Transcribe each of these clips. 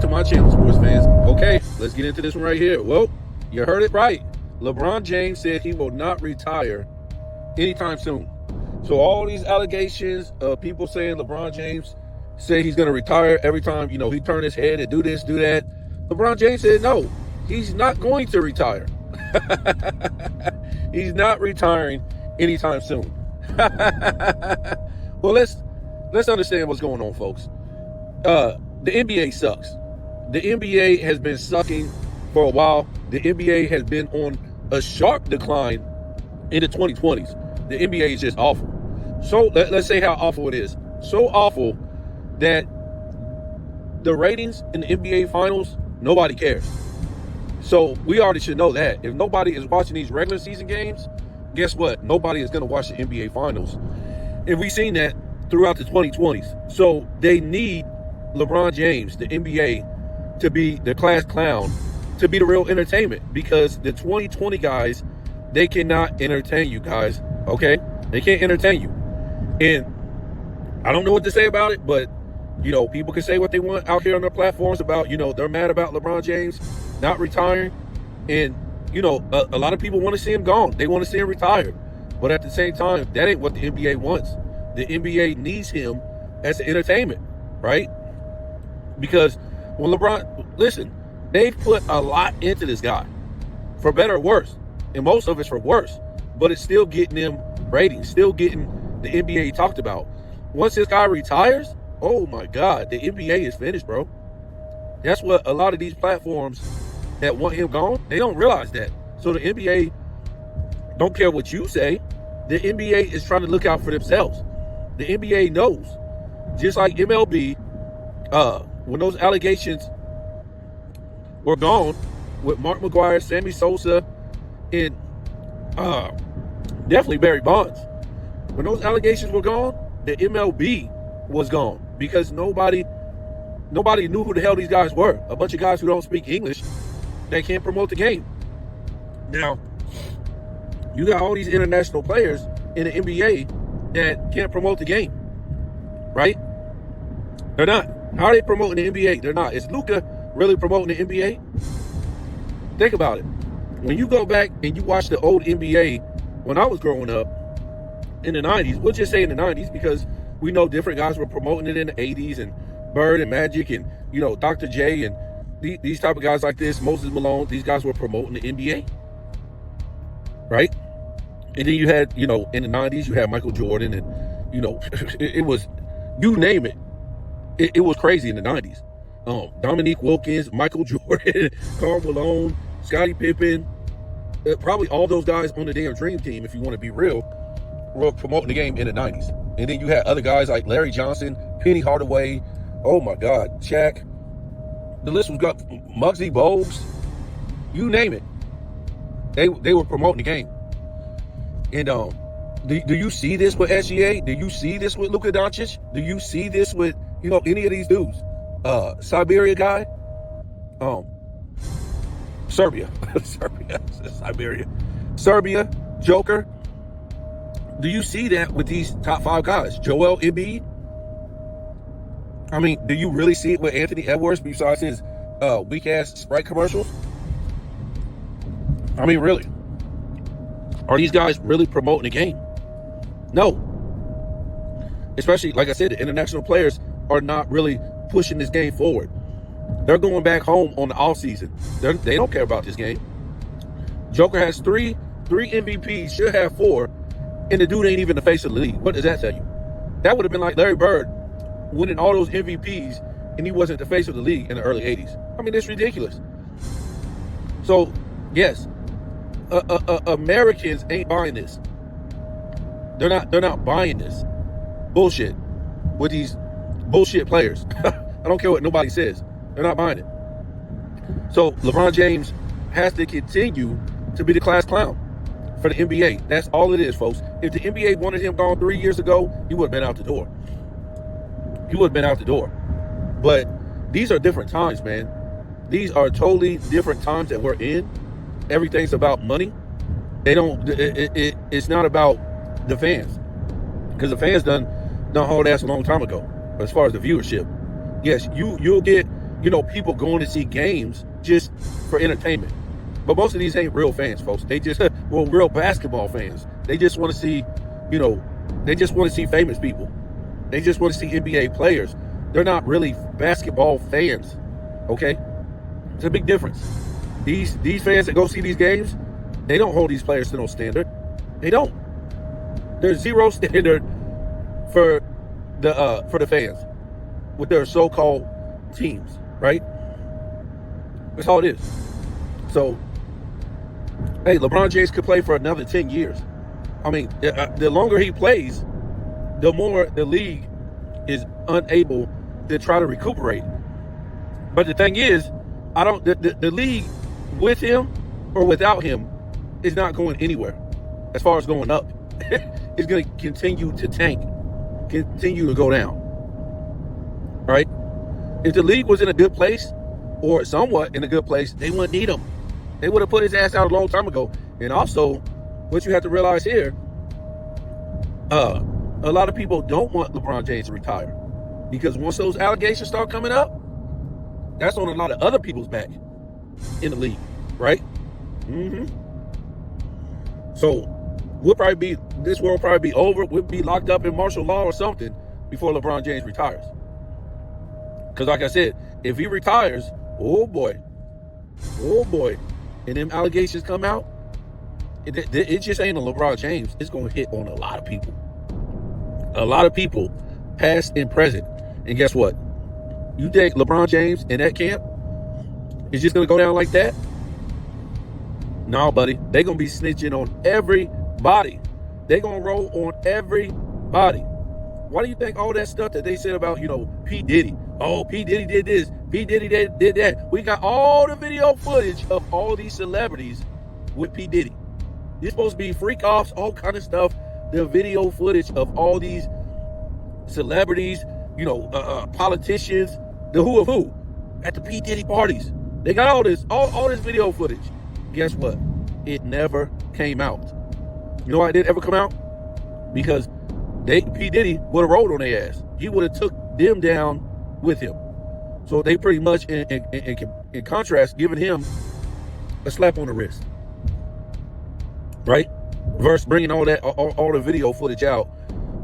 to my channel, sports fans. Okay, let's get into this one right here. Well, you heard it right. LeBron James said he will not retire anytime soon. So all these allegations of people saying LeBron James say he's going to retire every time, he turn his head and do this, do that. LeBron James said no, he's not going to retire. He's not retiring anytime soon. Well, let's understand what's going on, folks. The NBA sucks. The NBA has been sucking for a while. The NBA has been on a sharp decline in the 2020s. The NBA is just awful. So let's say how awful it is. So awful that the ratings in the NBA finals, nobody cares. So we already should know that. If nobody is watching these regular season games, guess what? Nobody is going to watch the NBA finals. And we've seen that throughout the 2020s. So they need LeBron James, the NBA, to be the class clown, to be the real entertainment, because the 2020 guys, they cannot entertain you guys, okay? They can't entertain you. And I don't know what to say about it, but, people can say what they want out here on their platforms about, they're mad about LeBron James not retiring. And, a lot of people want to see him gone. They want to see him retired. But at the same time, that ain't what the NBA wants. The NBA needs him as an entertainment, right? Because when listen, they've put a lot into this guy, for better or worse. And most of it's for worse. But it's still getting them ratings, still getting the NBA talked about. Once this guy retires, oh my God, the NBA is finished, bro. That's what a lot of these platforms that want him gone, they don't realize that. So the NBA don't care what you say. The NBA is trying to look out for themselves. The NBA knows, just like MLB, when those allegations were gone with Mark McGwire, Sammy Sosa, and definitely Barry Bonds. When those allegations were gone, the MLB was gone because nobody knew who the hell these guys were. A bunch of guys who don't speak English, they can't promote the game. Now, you got all these international players in the NBA that can't promote the game, right? They're not. How are they promoting the NBA? They're not. Is Luka really promoting the NBA? Think about it. When you go back and you watch the old NBA, when I was growing up in the 90s, we'll just say in the 90s because we know different guys were promoting it in the 80s, and Bird and Magic and, Dr. J and these type of guys like this, Moses Malone, these guys were promoting the NBA, right? And then you had, in the 90s, you had Michael Jordan and, it was, you name it. It was crazy in the 90s. Dominique Wilkins, Michael Jordan, Karl Malone, Scottie Pippen, probably all those guys on the damn Dream Team, if you want to be real, were promoting the game in the 90s. And then you had other guys like Larry Johnson, Penny Hardaway, oh my God, Shaq. The list was got Muggsy Bogues, you name it. They were promoting the game. And do you see this with SGA? Do you see this with Luka Doncic? Do you see this with any of these dudes? Siberia guy, Serbia, Serbia, Joker. Do you see that with these top 5 guys? Joel Embiid. I mean, do you really see it with Anthony Edwards besides his weak ass Sprite commercials? I mean, really? Are these guys really promoting the game? No. Especially, like I said, the international players are not really pushing this game forward. They're going back home on the off season. They don't care about this game. Joker has three MVPs, should have 4, and the dude ain't even the face of the league. What does that tell you? That would have been like Larry Bird winning all those MVPs, and he wasn't the face of the league in the early 80s. I mean, it's ridiculous. So, yes, Americans ain't buying this. They're not buying this bullshit with these bullshit players. I don't care what nobody says. They're not buying it. So LeBron James has to continue to be the class clown for the NBA. That's all it is, folks. If the NBA wanted him gone 3 years ago, he would have been out the door. He would have been out the door. But these are different times, man. These are totally different times that we're in. Everything's about money. It's not about the fans, because the fans done hauled ass a long time ago as far as the viewership. Yes, you'll get people going to see games just for entertainment. But most of these ain't real fans, folks. They just, well, real basketball fans. They just want to see, they just want to see famous people. They just want to see NBA players. They're not really basketball fans, okay? It's a big difference. These fans that go see these games, they don't hold these players to no standard. They don't. There's zero standard for the fans with their so-called teams, right? That's all it is. So, hey, LeBron James could play for another 10 years. I mean, the longer he plays, the more the league is unable to try to recuperate. But the thing is, the league with him or without him is not going anywhere as far as going up. It's going to continue to tank, continue to go down. All right? If the league was in a good place or somewhat in a good place, they wouldn't need him. They would have put his ass out a long time ago. And also, what you have to realize here, a lot of people don't want LeBron James to retire, because once those allegations start coming up, that's on a lot of other people's back in the league, right? So this world will probably be over. We'll be locked up in martial law or something before LeBron James retires. Because like I said, if he retires, oh boy, and them allegations come out, it just ain't a LeBron James. It's going to hit on a lot of people. A lot of people, past and present. And guess what? You think LeBron James in that camp is just going to go down like that? No, buddy. They're going to be snitching on everybody. They're going to roll on everybody. Why do you think all that stuff that they said about, P. Diddy? Oh, P. Diddy did this. P. Diddy did that. We got all the video footage of all these celebrities with P. Diddy. It's supposed to be freak offs, all kind of stuff. The video footage of all these celebrities, politicians, the who of who, at the P. Diddy parties. They got all this video footage. Guess what? It never came out. You know why it didn't ever come out? Because P. Diddy would have rolled on their ass. He would have took them down with him. So they pretty much, in contrast, giving him a slap on the wrist, right? Versus bringing all the video footage out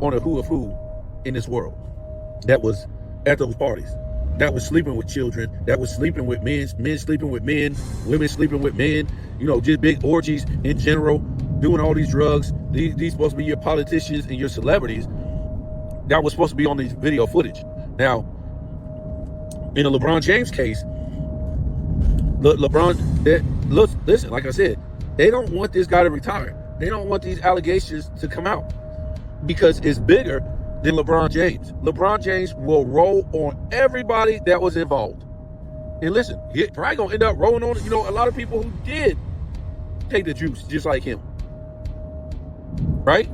on a who of who in this world that was at those parties, that was sleeping with children, that was sleeping with men sleeping with men, women sleeping with men, just big orgies in general, doing all these drugs. These supposed to be your politicians and your celebrities that was supposed to be on these video footage. Now, in the LeBron James case, listen, like I said, they don't want this guy to retire. They don't want these allegations to come out because it's bigger than LeBron James. LeBron James will roll on everybody that was involved. And listen, he's probably going to end up rolling on, a lot of people who did take the juice just like him. Right?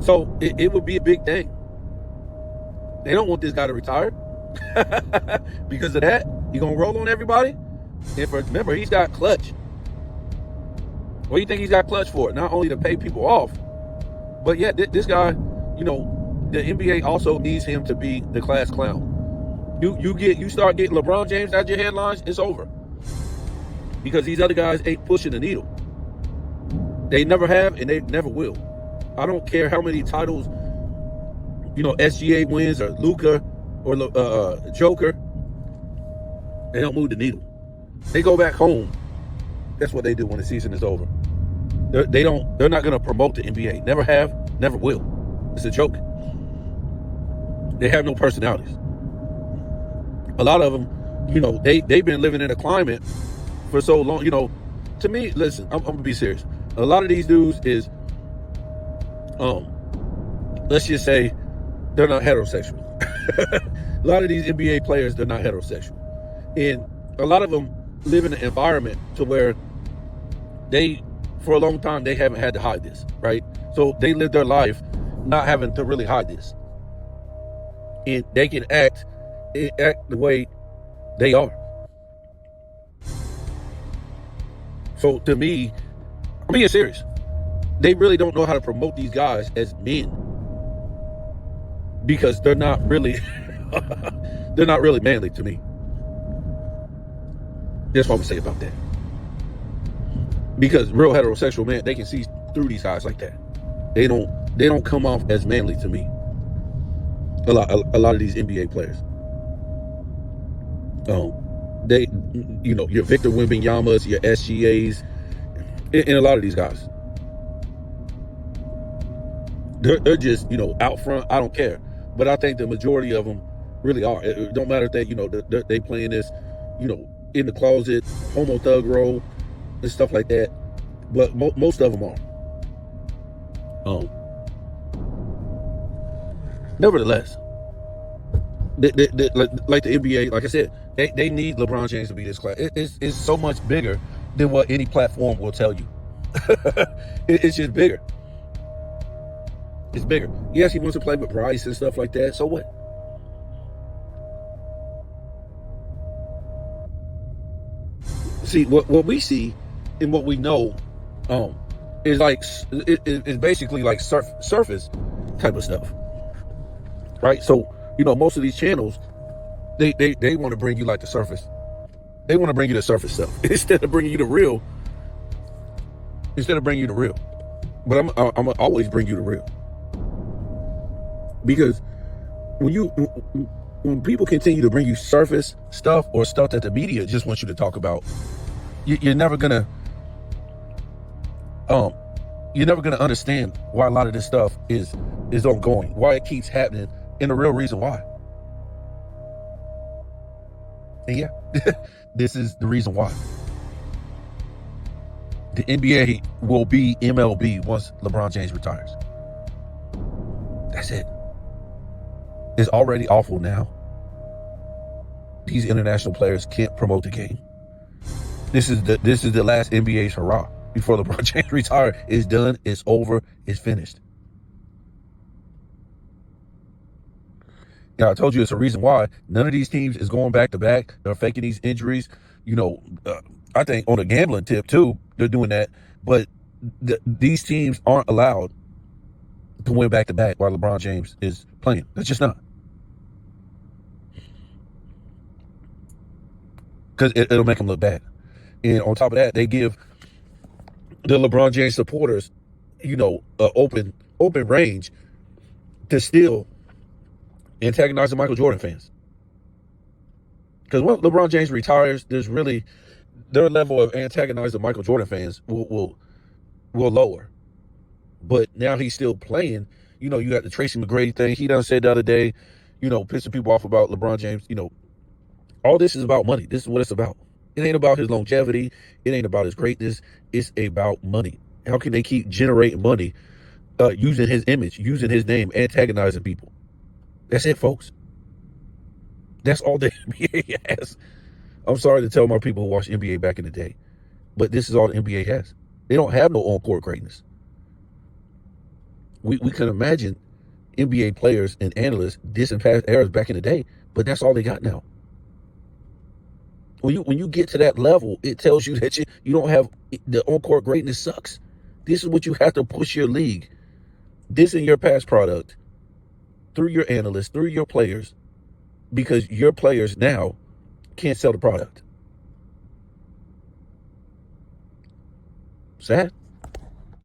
So it would be a big thing. They don't want this guy to retire. Because of that, he's going to roll on everybody. And remember, he's got clutch. What do you think he's got clutch for? Not only to pay people off, but yeah, this guy, the NBA also needs him to be the class clown. You start getting LeBron James out your headlines, it's over. Because these other guys ain't pushing the needle. They never have and they never will. I don't care how many titles, SGA wins or Luka or Joker. They don't move the needle. They go back home. That's what they do when the season is over. They're not going to promote the NBA. Never have, never will. It's a joke. They have no personalities. A lot of them, they've been living in a climate for so long. To me, listen, I'm going to be serious. A lot of these dudes is, let's just say, they're not heterosexual. A lot of these NBA players, they're not heterosexual. And a lot of them live in an environment to where for a long time, they haven't had to hide this, right? So they live their life not having to really hide this. And they can act the way they are. So to me, I'm being serious. They really don't know how to promote these guys as men. Because they're not really, they're not really manly to me. That's what I'm gonna say about that. Because real heterosexual men, they can see through these guys like that. They don't come off as manly to me. A lot of these NBA players. They, your Victor Wembanyama's, your SGA's, and a lot of these guys. They're just, out front. I don't care. But I think the majority of them really are. It don't matter if they playing this, in the closet, homo thug role and stuff like that. But most of them are. Nevertheless, like the NBA, like I said, they need LeBron James to be this class. It's so much bigger than what any platform will tell you. It's just bigger. It's bigger. Yes, he wants to play with Bryce and stuff like that. So what? See, what we see and what we know is like it's basically like surface type of stuff, right? So most of these channels, they want to bring you like the surface. They want to bring you the surface stuff instead of bringing you the real. But I'm gonna always bring you the real, because when people continue to bring you surface stuff or stuff that the media just wants you to talk about, you're never gonna understand why a lot of this stuff is ongoing, why it keeps happening, and the real reason why. And yeah, this is the reason why. The NBA will be MLB once LeBron James retires. That's it. It's already awful now. These international players can't promote the game. This is the last NBA's hurrah before LeBron James retires. It's done. It's over. It's finished. I told you it's a reason why none of these teams is going back to back. They're faking these injuries. I think on a gambling tip too, they're doing that. But these teams aren't allowed to win back to back while LeBron James is playing. That's just not. Because it'll make them look bad. And on top of that, they give the LeBron James supporters, an open range to still antagonize the Michael Jordan fans. Because when LeBron James retires, their level of antagonizing Michael Jordan fans will lower. But now he's still playing. You got the Tracy McGrady thing. He done said the other day, pissing people off about LeBron James. All this is about money. This is what it's about. It ain't about his longevity. It ain't about his greatness. It's about money. How can they keep generating money using his image, using his name, antagonizing people? That's it, folks. That's all the NBA has. I'm sorry to tell my people who watched NBA back in the day, but this is all the NBA has. They don't have no on-court greatness. We can imagine NBA players and analysts dissing past eras back in the day, but that's all they got now. When you get to that level, it tells you that you don't have the on-court greatness sucks. This is what you have to push your league. This is your past product through your analysts, through your players, because your players now can't sell the product. Sad.